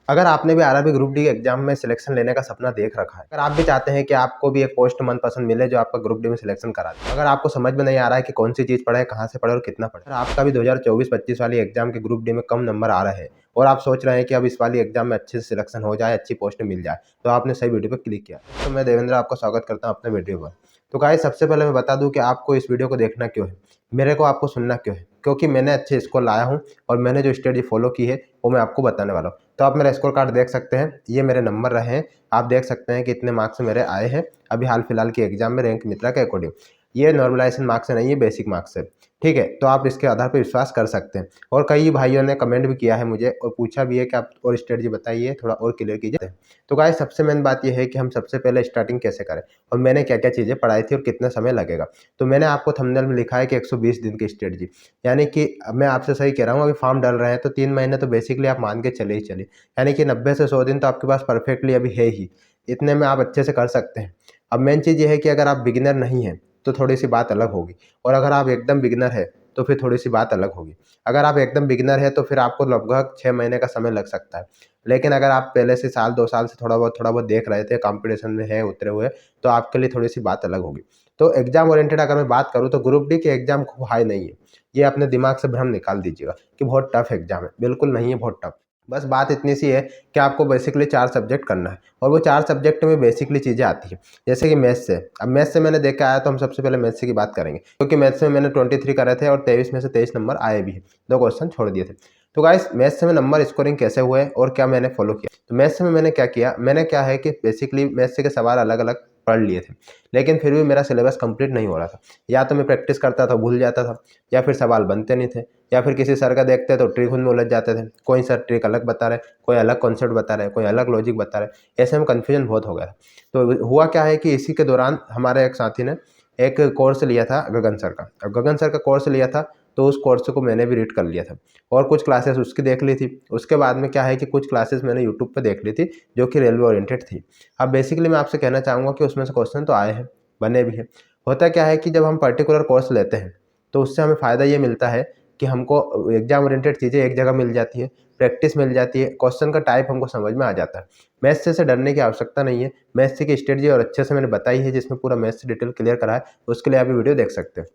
अगर आपने भी आरआरबी ग्रुप डी एग्जाम में सिलेक्शन लेने का सपना देख रखा है, अगर आप भी चाहते हैं कि आपको भी एक पोस्ट मनपसंद मिले जो आपका ग्रुप डी में सिलेक्शन करा दे, अगर आपको समझ में नहीं आ रहा है कि कौन सी चीज़ पढ़े, कहाँ से पढ़े और कितना पढ़े, अगर आपका भी 2024-25 वाली एग्जाम के ग्रुप डी में कम नंबर आ रहे हैं और आप सोच रहे हैं कि अब इस वाली एग्जाम में अच्छे से सिलेक्शन हो जाए, अच्छी पोस्ट मिल जाए, तो आपने सही वीडियो पर क्लिक किया। तो मैं देवेंद्र आपका स्वागत करता हूँ अपने वीडियो पर। तो गाइस, सबसे पहले मैं बता दूं कि आपको इस वीडियो को देखना क्यों है, मेरे को आपको सुनना क्यों है, क्योंकि मैंने अच्छे स्कोर लाया हूं और मैंने जो स्ट्रेटजी फॉलो की है वो मैं आपको बताने वाला हूं। तो आप मेरा स्कोर कार्ड देख सकते हैं, ये मेरे नंबर रहे हैं। आप देख सकते हैं कि इतने मार्क्स मेरे आए हैं अभी हाल फिलहाल की एग्जाम में रैंक मित्रा के अकॉर्डिंग। ये नॉर्मलाइजेशन मार्क्स नहीं है, बेसिक मार्क्स है, ठीक है। तो आप इसके आधार पर विश्वास कर सकते हैं। और कई भाइयों ने कमेंट भी किया है मुझे और पूछा भी है कि आप और स्ट्रेटजी बताइए, थोड़ा और क्लियर कीजिए। तो गाइस, सबसे मेन बात यह है कि हम सबसे पहले स्टार्टिंग कैसे करें और मैंने क्या क्या चीज़ें पढ़ाई थी और कितना समय लगेगा। तो मैंने आपको थंबनेल में लिखा है कि 120 दिन की स्ट्रेटजी, यानी कि मैं आपसे सही कह रहा हूँ, अभी फॉर्म डाल रहे हैं तो 3 महीने तो बेसिकली आप मान के चले ही चलिए, यानी कि 90 से 100 दिन तो आपके पास परफेक्टली अभी है ही, इतने में आप अच्छे से कर सकते हैं। अब मेन चीज़ ये है कि अगर आप बिगिनर नहीं हैं तो थोड़ी सी बात अलग होगी, और अगर आप एकदम बिगिनर है तो फिर थोड़ी सी बात अलग होगी। अगर आप एकदम बिगिनर है तो फिर आपको लगभग 6 महीने का समय लग सकता है, लेकिन अगर आप पहले से साल 2 साल से थोड़ा बहुत देख रहे थे, कंपटीशन में है उतरे हुए, तो आपके लिए थोड़ी सी बात अलग होगी। तो एग्जाम ओरिएंटेड अगर मैं बात करूँ तो ग्रुप डी के एग्जाम खूब हाई नहीं है, ये अपने दिमाग से भ्रम निकाल दीजिएगा कि बहुत टफ एग्जाम है, बिल्कुल नहीं है बहुत टफ। बस बात इतनी सी है कि आपको बेसिकली 4 सब्जेक्ट करना है और वो 4 सब्जेक्ट में बेसिकली चीज़ें आती हैं, जैसे कि मैथ्स से। अब मैथ्स से मैंने देख के आया तो हम सबसे पहले मैथ्स की बात करेंगे, क्योंकि मैथ्स में मैंने 23 करे थे और 23 में से 23 नंबर आए भी हैं, 2 क्वेश्चन छोड़ दिए थे। तो गाइस, मैथ्स में नंबर स्कोरिंग कैसे हुए और क्या मैंने फॉलो किया। तो मैथ्स में मैंने क्या किया, मैंने क्या है कि बेसिकली मैथ्स के सवाल अलग अलग पढ़ लिए थे, लेकिन फिर भी मेरा सिलेबस कंप्लीट नहीं हो रहा था। या तो मैं प्रैक्टिस करता था, भूल जाता था, या फिर सवाल बनते नहीं थे, या फिर किसी सर का देखते तो ट्रिक उनमें उलझ जाते थे। कोई सर ट्रिक अलग बता रहे, कोई अलग कॉन्सेप्ट बता रहे, कोई अलग लॉजिक बता रहे, ऐसे में कन्फ्यूजन बहुत हो गया था। तो हुआ क्या है कि इसी के दौरान हमारे एक साथी ने एक कोर्स लिया था गगन सर का। अब गगन सर का कोर्स लिया था तो उस कोर्स को मैंने भी रीड कर लिया था और कुछ क्लासेस उसकी देख ली थी। उसके बाद में क्या है कि कुछ क्लासेस मैंने यूट्यूब पे देख ली थी जो कि रेलवे ओरिएंटेड थी। अब बेसिकली मैं आपसे कहना चाहूँगा कि उसमें से क्वेश्चन तो आए हैं, बने भी हैं। होता क्या है कि जब हम पर्टिकुलर कोर्स लेते हैं तो उससे हमें फ़ायदा ये मिलता है कि हमको एग्जाम ओरिएंटेड चीज़ें एक जगह मिल जाती है, प्रैक्टिस मिल जाती है, क्वेश्चन का टाइप हमको समझ में आ जाता है। मैथ्स से डरने की आवश्यकता नहीं है। मैथ्स की स्ट्रेटजी और अच्छे से मैंने बताई है, जिसमें पूरा मैथ्स डिटेल क्लियर करा है, उसके लिए आप ये वीडियो देख सकते हैं।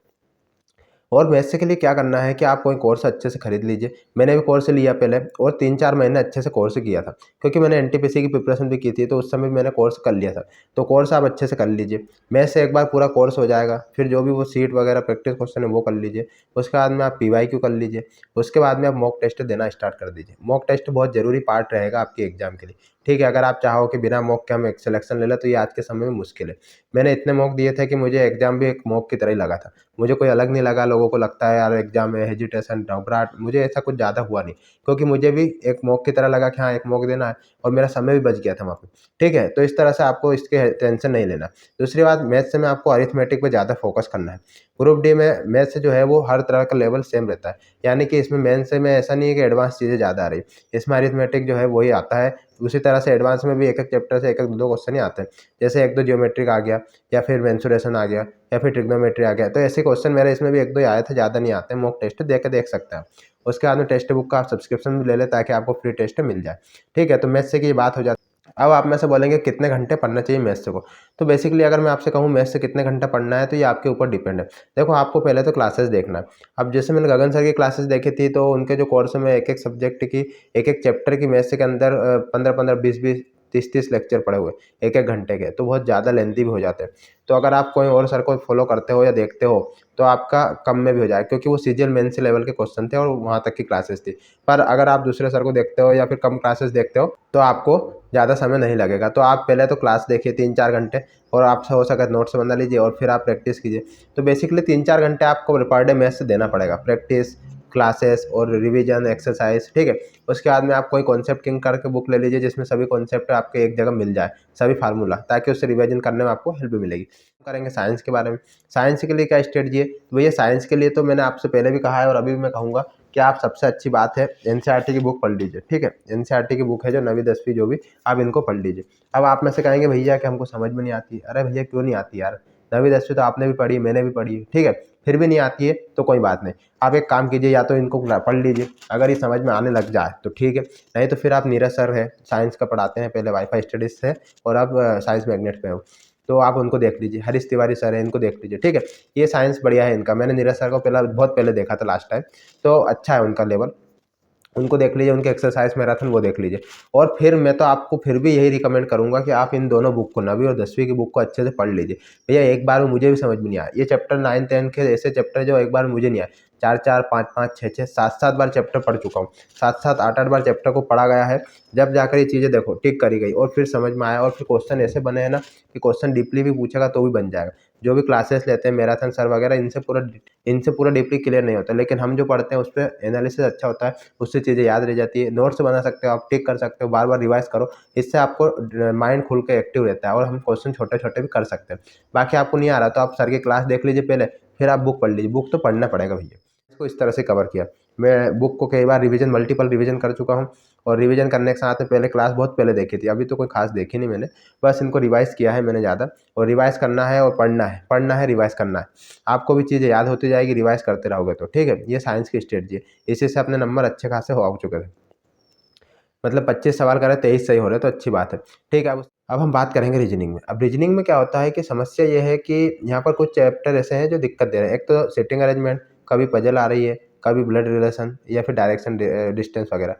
और वैसे के लिए क्या करना है कि आप कोई कोर्स अच्छे से खरीद लीजिए। मैंने भी कोर्स लिया पहले और 3-4 महीने अच्छे से कोर्स किया था, क्योंकि मैंने एनटीपीसी की प्रिपरेशन भी की थी, तो उस समय भी मैंने कोर्स कर लिया था। तो कोर्स आप अच्छे से कर लीजिए। मैथ्स से एक बार पूरा कोर्स हो जाएगा, फिर जो भी वो सीट वगैरह प्रैक्टिस क्वेश्चन है वो कर लीजिए। उसके बाद में आप पीवाईक्यू कर लीजिए। उसके बाद में आप मॉक टेस्ट देना स्टार्ट कर दीजिए। मॉक टेस्ट बहुत ज़रूरी पार्ट रहेगा आपके एग्जाम के लिए, ठीक है। अगर आप चाहो कि बिना मॉक के हम एक सिलेक्शन ले लें तो ये आज के समय में मुश्किल है। मैंने इतने मॉक दिए थे कि मुझे एग्जाम भी एक मॉक की तरह ही लगा था। मुझे कोई अलग नहीं लगा। लोगों को लगता है यार एग्जाम में हेजिटेशन, घबराहट, मुझे ऐसा कुछ ज़्यादा हुआ नहीं, क्योंकि मुझे भी एक मॉक की तरह लगा कि हाँ, एक मॉक देना है और मेरा समय भी बच गया था वहाँ पे, ठीक है। तो इस तरह से आपको इसके टेंशन नहीं लेना। दूसरी बात, मैथ्स में आपको अरिथमेटिक पे ज़्यादा फोकस करना है। ग्रुप डी में मैथ्स जो है वो हर तरह का लेवल सेम रहता है, यानी कि इसमें मेंस में ऐसा नहीं है कि एडवांस चीज़ें ज़्यादा आ रही, इसमें अरिथमेटिक जो है वही आता है। उसी तरह से एडवांस में भी एक एक चैप्टर से एक एक दो क्वेश्चन ही आते हैं, जैसे एक दो ज्योमेट्रिक आ गया, या फिर मेंसुरेशन आ गया, या फिर ट्रिग्नोमेट्री आ गया। तो ऐसे क्वेश्चन मेरे इसमें भी एक दो ही आए थे, ज़्यादा नहीं आते। मॉक टेस्ट दे के देख सकते हैं। उसके बाद में टेक्स्ट बुक का आप सब्सक्रिप्शन भी ले लें ताकि आपको फ्री टेस्ट मिल जाए, ठीक है। तो मैथ्स से की बात हो जाती है। अब आप में से बोलेंगे कितने घंटे पढ़ना चाहिए मैथ्स को। तो बेसिकली अगर मैं आपसे कहूँ मैथ्स से कितने घंटा पढ़ना है, तो ये आपके ऊपर डिपेंड है। देखो, आपको पहले तो क्लासेस देखना है। अब जैसे मैंने गगन सर की क्लासेस देखी थी, तो उनके जो कोर्स में एक एक सब्जेक्ट की, एक एक चैप्टर की मैथ्स के अंदर 15-15, 20-20, 30-30 लेक्चर पड़े हुए एक एक घंटे के, तो बहुत ज़्यादा लेंथी भी हो जाते हैं। तो अगर आप कोई और सर को फॉलो करते हो या देखते हो तो आपका कम में भी हो जाए, क्योंकि वो सीजीएल मेन से लेवल के क्वेश्चन थे और वहाँ तक की क्लासेस थी। पर अगर आप दूसरे सर को देखते हो या फिर कम क्लासेस देखते हो तो आपको ज़्यादा समय नहीं लगेगा। तो आप पहले तो क्लास देखिए 3-4 घंटे, और आपसे हो सके नोट्स बना लीजिए और फिर आप प्रैक्टिस कीजिए। तो बेसिकली 3-4 घंटे आपको पर डे मैथ्स देना पड़ेगा, प्रैक्टिस, क्लासेस और रिवीजन एक्सरसाइज, ठीक है। उसके बाद में आप कोई कॉन्सेप्ट किंग करके बुक ले लीजिए, जिसमें सभी कॉन्सेप्ट आपके एक जगह मिल जाए, सभी फार्मूला, ताकि उससे रिवीजन करने में आपको हेल्प मिलेगी। करेंगे साइंस के बारे में। साइंस के लिए क्या स्ट्रेटजी है, तो भैया साइंस के लिए तो मैंने आपसे पहले भी कहा है और अभी भी मैं कहूँगा कि आप सबसे अच्छी बात है एनसीईआरटी की बुक पढ़ लीजिए, ठीक है। एनसीईआरटी की बुक है जो 9वीं 10वीं जो भी, आप इनको पढ़ लीजिए। अब आप में से कहेंगे भैया कि हमको समझ में नहीं आती। अरे भैया, क्यों नहीं आती यार, 9वीं 10वीं तो आपने भी पढ़ी, मैंने भी पढ़ी है, ठीक है। फिर भी नहीं आती है तो कोई बात नहीं, आप एक काम कीजिए, या तो इनको पढ़ लीजिए, अगर ये समझ में आने लग जाए तो ठीक है, नहीं तो फिर आप नीरज सर है, साइंस का पढ़ाते हैं, पहले वाईफाई स्टडीज़ से और अब साइंस मैग्नेट पे हो, तो आप उनको देख लीजिए। हरीश तिवारी सर है, इनको देख लीजिए, ठीक है। ये साइंस बढ़िया है इनका, मैंने नीरज सर को बहुत पहले देखा था लास्ट टाइम, तो अच्छा है उनका लेवल, उनको देख लीजिए, उनके एक्सरसाइज मैराथन वो देख लीजिए। और फिर मैं तो आपको फिर भी यही रिकमेंड करूंगा कि आप इन दोनों बुक को, 9वीं और 10वीं की बुक को अच्छे से पढ़ लीजिए। भैया एक बार में मुझे भी समझ में नहीं आया, ये चैप्टर 9, 10 के ऐसे चैप्टर जो एक बार में मुझे नहीं आया, 4 5 5 6 7 बार चैप्टर पढ़ चुका हूँ, 7 8 बार चैप्टर को पढ़ा गया है, जब जाकर ये चीज़ें देखो टिक करी गई और फिर समझ में आया, और फिर क्वेश्चन ऐसे बने हैं ना कि क्वेश्चन डीपली भी पूछेगा तो भी बन जाएगा। जो भी क्लासेस लेते हैं मैराथन सर वगैरह, इनसे पूरा डीपली क्लियर नहीं होता, लेकिन हम जो पढ़ते हैं उस पर एनालिसिस अच्छा होता है, उससे चीज़ें याद रह जाती है, नोट्स बना सकते हो आप, टिक कर सकते हो, बार बार रिवाइज करो, इससे आपको माइंड खुल के एक्टिव रहता है और हम क्वेश्चन छोटे छोटे भी कर सकते हैं। बाकी आपको नहीं आ रहा तो आप सर की क्लास देख लीजिए पहले, फिर आप बुक पढ़ लीजिए, बुक तो पढ़ना पड़ेगा भैया। इसको इस तरह से कवर किया, मैं बुक को कई बार मल्टीपल रिविजन कर चुका हूँ, और रिवीजन करने के साथ में पहले क्लास बहुत पहले देखी थी, अभी तो कोई खास देखी नहीं मैंने, बस इनको रिवाइज किया है मैंने ज़्यादा, और रिवाइज करना है और पढ़ना है रिवाइज करना है, आपको भी चीज़ें याद होती जाएगी, रिवाइज करते रहोगे तो ठीक है। ये साइंस की स्ट्रेटजी है, इसी से अपने नंबर अच्छे खासे हो चुके थे, मतलब 25 सवाल करे 23 सही हो रहे तो अच्छी बात है, ठीक है। अब हम बात करेंगे रीजनिंग में। अब रीजनिंग में क्या होता है कि समस्या ये है कि यहाँ पर कुछ चैप्टर ऐसे हैं जो दिक्कत दे रहे हैं। एक तो सिटिंग अरेंजमेंट, कभी पजल आ रही है, कभी ब्लड रिलेशन या फिर डायरेक्शन डिस्टेंस वगैरह,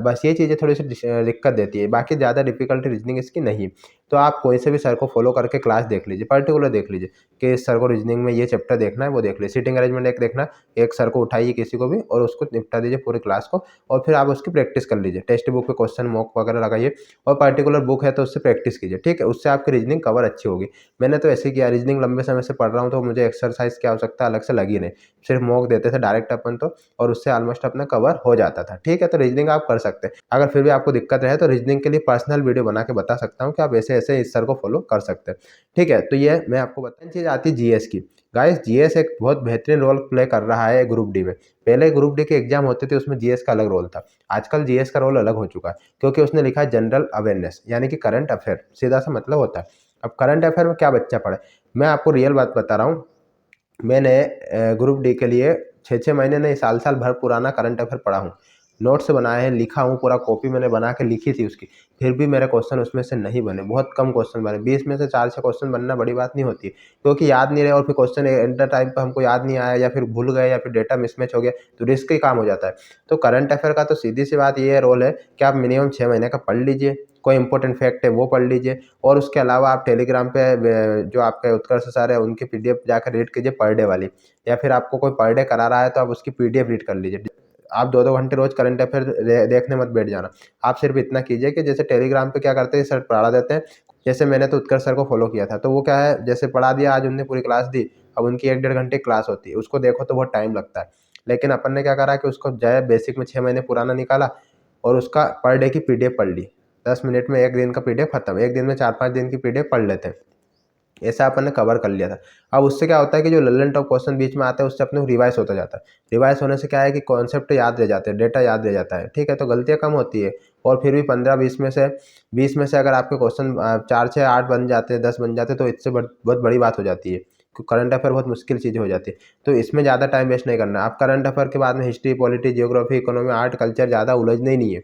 बस ये चीज़ें थोड़ी सी दिक्कत देती है, बाकी ज़्यादा डिफिकल्टी रीजनिंग इसकी नहीं। तो आप कोई से भी सर को फॉलो करके क्लास देख लीजिए, पर्टिकुलर देख लीजिए कि इस सर को रीजनिंग में ये चैप्टर देखना है, वो देख लीजिए। सिटिंग अरेंजमेंट एक देखना, एक सर को उठाइए किसी को भी और उसको निपटा दीजिए पूरी क्लास को, और फिर आप उसकी प्रैक्टिस कर लीजिए, टेक्स्ट बुक पे क्वेश्चन मॉक वगैरह लगाइए, और पर्टिकुलर बुक है तो उससे प्रैक्टिस कीजिए, ठीक है। उससे आपकी रीजनिंग कवर अच्छी होगी। मैंने तो ऐसे किया, रीजनिंग लंबे समय से पढ़ रहा हूँ तो मुझे एक्सरसाइज की आवश्यकता अलग से लगी नहीं, सिर्फ मॉक देते थे डायरेक्ट अपन तो, और उससे ऑलमोस्ट अपना कवर हो जाता था, ठीक है। तो रीजनिंग आप कर सकते हैं। अगर फिर भी आपको दिक्कत रहे तो रीजनिंग के लिए पर्सनल वीडियो बना के बता सकता हूँ कि आप ऐसे ऐसे इस सर को फॉलो कर सकते हैं, ठीक है। तो ये मैं आपको बताऊँ चीज़ आती है जीएस की। गाइस जीएस एक बहुत बेहतरीन रोल प्ले कर रहा है ग्रुप डी में। पहले ग्रुप डी के एग्जाम होते थे उसमें जीएस का अलग रोल था, आजकल जीएस का रोल अलग हो चुका है, क्योंकि उसने लिखा है जनरल अवेयरनेस, यानी कि करंट अफेयर, सीधा सा मतलब होता है। अब करंट अफेयर में क्या बच्चा पढ़े, मैं आपको रियल बात बता रहा हूँ, मैंने ग्रुप डी के लिए 6 महीने नहीं, साल भर पुराना करंट अफेयर पढ़ा हूँ, नोट्स बनाए हैं, लिखा हूँ, पूरा कॉपी मैंने बना के लिखी थी उसकी, फिर भी मेरे क्वेश्चन उसमें से नहीं बने, बहुत कम क्वेश्चन बने, 20 में से 4-6 क्वेश्चन बनना बड़ी बात नहीं होती है, क्योंकि याद नहीं रहे और फिर क्वेश्चन एट द टाइम पे हमको याद नहीं आया, या फिर भूल गए, या फिर डेटा मिसमैच हो गया, तो रिस्क ही काम हो जाता है। तो करंट अफेयर का तो सीधी सी बात ये रोल है कि आप मिनिमम 6 महीने का पढ़ लीजिए, कोई इंपॉर्टेंट फैक्ट है वो पढ़ लीजिए, और उसके अलावा आप टेलीग्राम पे जो आपके उत्कर्ष सर है उनकी पीडीएफ जाकर रीड कीजिए पर डे वाली, या फिर आपको कोई पर डे करा रहा है तो आप उसकी पीडीएफ रीड कर लीजिए। आप 2-2 घंटे रोज करंट अफेयर देखने मत बैठ जाना, आप सिर्फ इतना कीजिए कि जैसे टेलीग्राम पे क्या करते हैं सर पढ़ा देते हैं, जैसे मैंने तो उत्कर्ष सर को फॉलो किया था, तो वो क्या है जैसे पढ़ा दिया, आज उनने पूरी क्लास दी, अब उनकी 1-1.5 घंटे क्लास होती है, उसको देखो तो बहुत टाइम लगता है, लेकिन अपन ने क्या करा कि उसको जय बेसिक में 6 महीने पुराना निकाला और उसका पर डे की पीडीएफ पढ़ ली, 10 मिनट में 1 दिन का पीडीएफ खत्म, 1 दिन में 4-5 दिन की पीडीएफ पढ़ लेते हैं, ऐसा अपन ने कवर कर लिया था। अब उससे क्या होता है कि जो ललन टॉप क्वेश्चन बीच में आते हैं उससे अपने को रिवाइज होता जाता है, रिवाइज होने से क्या है कि कॉन्सेप्ट याद रह जाते हैं, डेटा याद रह जाता है, ठीक है। तो गलतियाँ कम होती है, और फिर भी 15-20 में से अगर आपके क्वेश्चन 4-6-8 बन जाते हैं, 10 बन जाते हैं, तो इससे बहुत बड़ी बात हो जाती है, क्योंकि करंट अफेयर बहुत मुश्किल चीज़ हो जाती है। तो इसमें ज़्यादा टाइम वेस्ट नहीं करना, आप करंट अफेयर के बाद में history, polity, geography, economy, art, culture ज़्यादा उलझने ही नहीं है,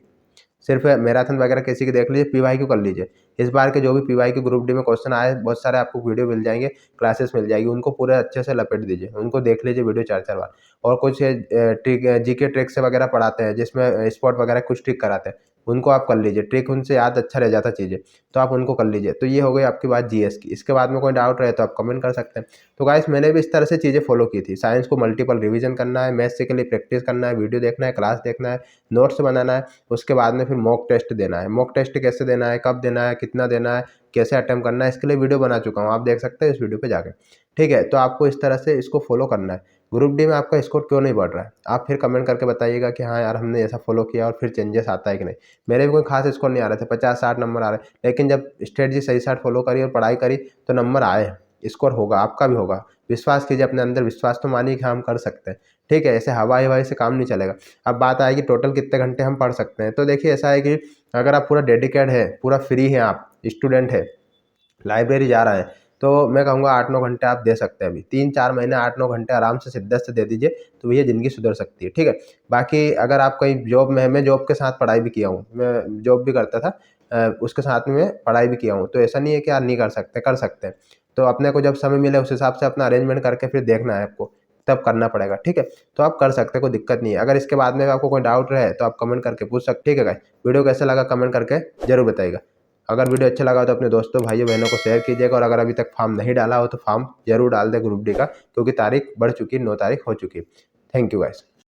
सिर्फ मैराथन वगैरह किसी की देख लीजिए, पीवाईक्यू कर लीजिए। इस बार के जो भी पीवाईक्यू ग्रुप डी में क्वेश्चन आए, बहुत सारे आपको वीडियो मिल जाएंगे, क्लासेस मिल जाएगी, उनको पूरे अच्छे से लपेट दीजिए, उनको देख लीजिए वीडियो 4-4 बार। और कुछ ट्रिक, जीके ट्रिक्स वगैरह पढ़ाते हैं जिसमें स्पॉट वगैरह कुछ ट्रिक कराते हैं, उनको आप कर लीजिए, ट्रिक उनसे याद अच्छा रह जाता चीज़ें, तो आप उनको कर लीजिए। तो ये हो गई आपकी बात जीएस की। इसके बाद में कोई डाउट रहे तो आप कमेंट कर सकते हैं। तो गाइस मैंने भी इस तरह से चीज़ें फॉलो की थी, साइंस को मल्टीपल रिवीजन करना है, मैथ्स के लिए प्रैक्टिस करना है, वीडियो देखना है, क्लास देखना है, नोट्स बनाना है, उसके बाद में फिर मॉक टेस्ट देना है। मॉक टेस्ट कैसे देना है, कब देना है, कितना देना है, कैसे अटेम्प्ट करना है, इसके लिए वीडियो बना चुका हूँ, आप देख सकते हैं इस वीडियो पे जाकर, ठीक है। तो आपको इस तरह से इसको फॉलो करना है। ग्रुप डी में आपका स्कोर क्यों नहीं बढ़ रहा है, आप फिर कमेंट करके बताइएगा कि हाँ यार हमने ऐसा फॉलो किया और फिर चेंजेस आता है कि नहीं। मेरे भी कोई खास स्कोर नहीं आ रहे थे, 50-60 नंबर आ रहे, लेकिन जब स्ट्रेटजी सही साथ फॉलो करी और पढ़ाई करी तो नंबर आए, स्कोर होगा, आपका भी होगा। विश्वास कीजिए अपने अंदर, विश्वास तो मानिए कि हम कर सकते हैं, ठीक है। ऐसे हवाई हवाई से काम नहीं चलेगा। अब बात आएगी टोटल कितने घंटे हम पढ़ सकते हैं, तो देखिए ऐसा है कि अगर आप पूरा डेडिकेट है, पूरा फ्री है, आप स्टूडेंट है, लाइब्रेरी जा रहा है, तो मैं कहूँगा 8-9 घंटे आप दे सकते हैं अभी। 3-4 महीने 8-9 घंटे आराम से शिद्दत से दे दीजिए, तो भैया ज़िंदगी सुधर सकती है, ठीक है। बाकी अगर आप कहीं जॉब में हैं, मैं जॉब के साथ पढ़ाई भी किया हूँ, मैं जॉब भी करता था, उसके साथ में मैं पढ़ाई भी किया हूँ, तो ऐसा नहीं है कि आप नहीं कर सकते, कर सकते हैं। तो अपने को जब समय मिले उस हिसाब से अपना अरेंजमेंट करके फिर देखना है आपको, तब करना पड़ेगा, ठीक है। तो आप कर सकते हैं, कोई दिक्कत नहीं है। अगर इसके बाद में आपको कोई डाउट रहे तो आप कमेंट करके पूछ सकते, ठीक है गाइस। वीडियो कैसा लगा कमेंट करके ज़रूर बताइएगा। अगर वीडियो अच्छा लगा तो अपने दोस्तों भाइयों बहनों को शेयर कीजिएगा, और अगर अभी तक फॉर्म नहीं डाला हो तो फॉर्म जरूर डाल दें ग्रुप डी का, क्योंकि तारीख बढ़ चुकी है, 9 तारीख हो चुकी है। Thank you guys.